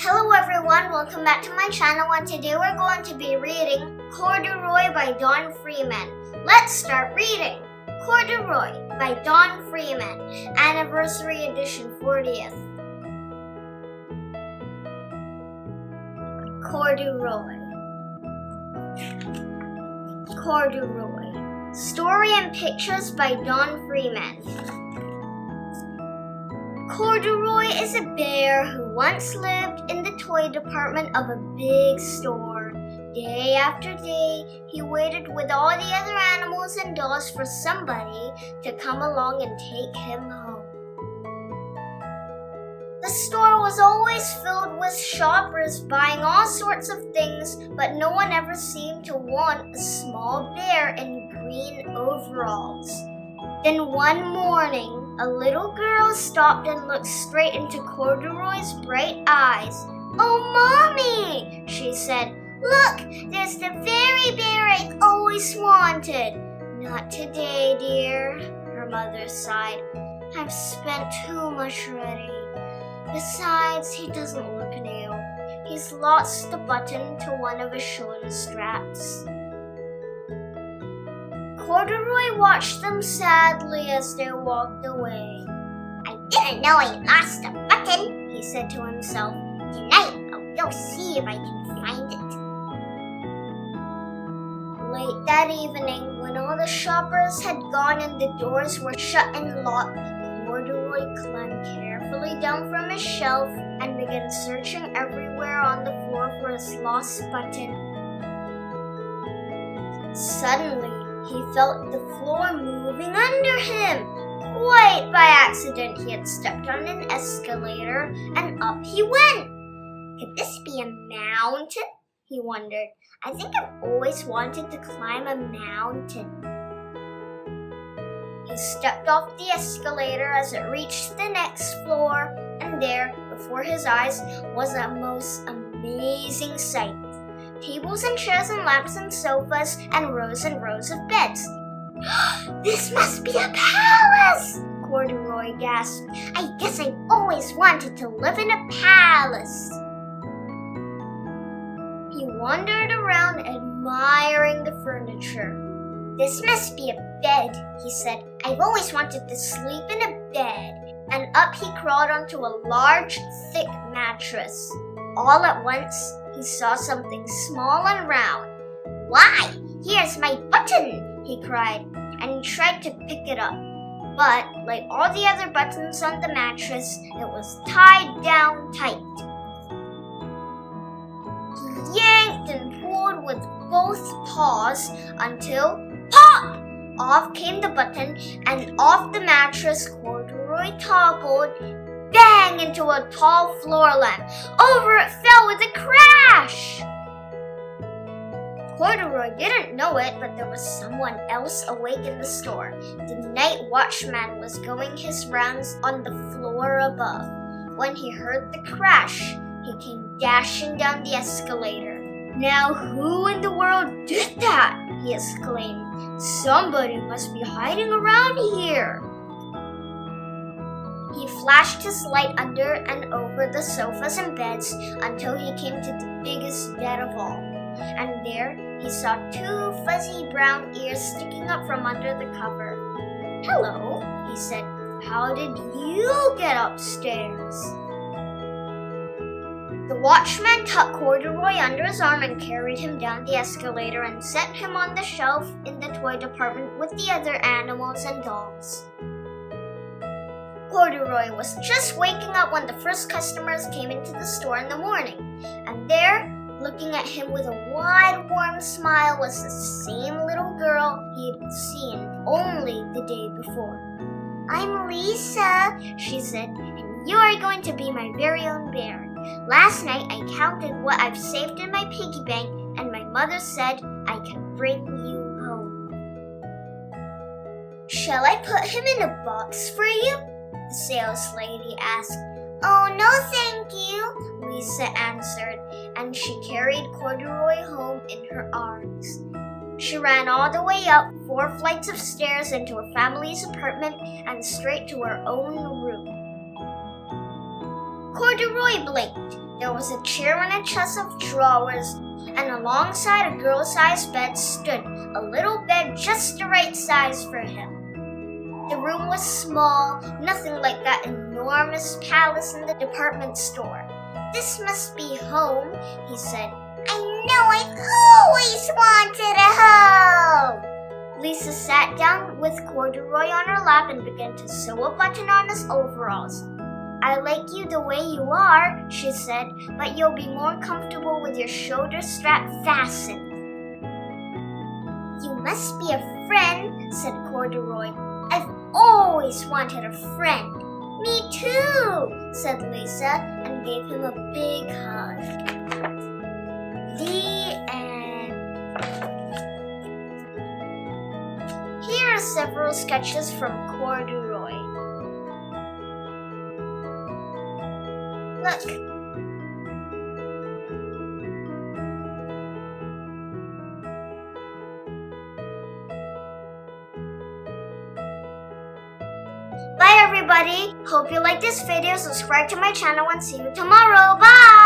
Hello everyone, welcome back to my channel, and today we're going to be reading Corduroy by Don Freeman. Let's start reading! Corduroy by Don Freeman, Anniversary Edition 40th. Corduroy. Corduroy. Story and pictures by Don Freeman. Corduroy is a bear who once lived in the toy department of a big store. Day after day, he waited with all the other animals and dolls for somebody to come along and take him home. The store was always filled with shoppers buying all sorts of things, but no one ever seemed to want a small bear in green overalls. Then one morning, a little girl stopped and looked straight into Corduroy's bright eyes. "Oh, Mommy," she said, "look, there's the very bear I always wanted." "Not today, dear," her mother sighed. "I've spent too much already. Besides, he doesn't look new. He's lost the button to one of his shoulder straps." Corduroy watched them sadly as they walked away. "I didn't know I lost a button," he said to himself. "Tonight I'll go see if I can find it." Late that evening, when all the shoppers had gone and the doors were shut and locked, Corduroy climbed carefully down from his shelf and began searching everywhere on the floor for his lost button. Suddenly, he felt the floor moving under him. Quite by accident, he had stepped on an escalator and up he went. Could this be a mountain? He wondered. I think I've always wanted to climb a mountain. He stepped off the escalator as it reached the next floor, and there, before his eyes, was a most amazing sight. Tables and chairs and lamps and sofas and rows of beds. "This must be a palace!" Corduroy gasped. "I guess I've always wanted to live in a palace." He wandered around admiring the furniture. "This must be a bed," he said. "I've always wanted to sleep in a bed." And up he crawled onto a large, thick mattress. All at once, he saw something small and round. "Why, here's my button!" he cried, and he tried to pick it up. But, like all the other buttons on the mattress, it was tied down tight. He yanked and pulled with both paws until, pop! Off came the button, and off the mattress Corduroy toppled, bang, into a tall floor lamp. Over it fell with a crash! Corduroy didn't know it, but there was someone else awake in the store. The night watchman was going his rounds on the floor above. When he heard the crash, he came dashing down the escalator. "Now who in the world did that?" he exclaimed. "Somebody must be hiding around here." He flashed his light under and over the sofas and beds until he came to the biggest bed of all. And there he saw two fuzzy brown ears sticking up from under the cover. "Hello," he said. "How did you get upstairs?" The watchman tucked Corduroy under his arm and carried him down the escalator and set him on the shelf in the toy department with the other animals and dolls. Corduroy was just waking up when the first customers came into the store in the morning, and there, looking at him with a wide, warm smile, was the same little girl he had seen only the day before. "I'm Lisa," she said, "and you are going to be my very own bear. Last night I counted what I've saved in my piggy bank, and my mother said I could bring you home." "Shall I put him in a box for you?" the sales lady asked. "Oh, no thank you," Lisa answered, and she carried Corduroy home in her arms. She ran all the way up 4 flights of stairs into her family's apartment and straight to her own room. Corduroy blinked. There was a chair and a chest of drawers, and alongside a girl-sized bed stood a little bed just the right size for him. The room was small, nothing like that enormous palace in the department store. "This must be home," he said. "I know, I've always wanted a home." Lisa sat down with Corduroy on her lap and began to sew a button on his overalls. "I like you the way you are," she said, "but you'll be more comfortable with your shoulder strap fastened." "You must be a friend," said Corduroy. "I've always wanted a friend." "Me too," said Lisa, and gave him a big hug. The end. Here are several sketches from Corduroy. Look. Bye everybody! Hope you like this video, subscribe to my channel and see you tomorrow. Bye!